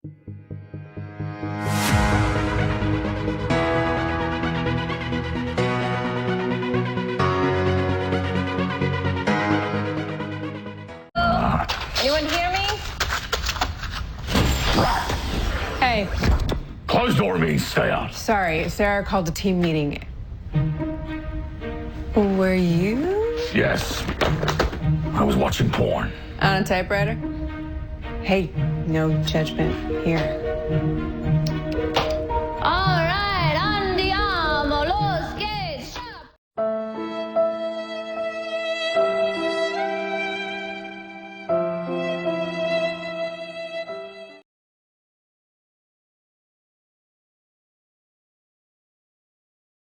Anyone hear me? Hey. Closed door means stay out. Sorry, Sarah called a team meeting. Were you? Yes. I was watching porn. On a typewriter? Hey, no judgment here.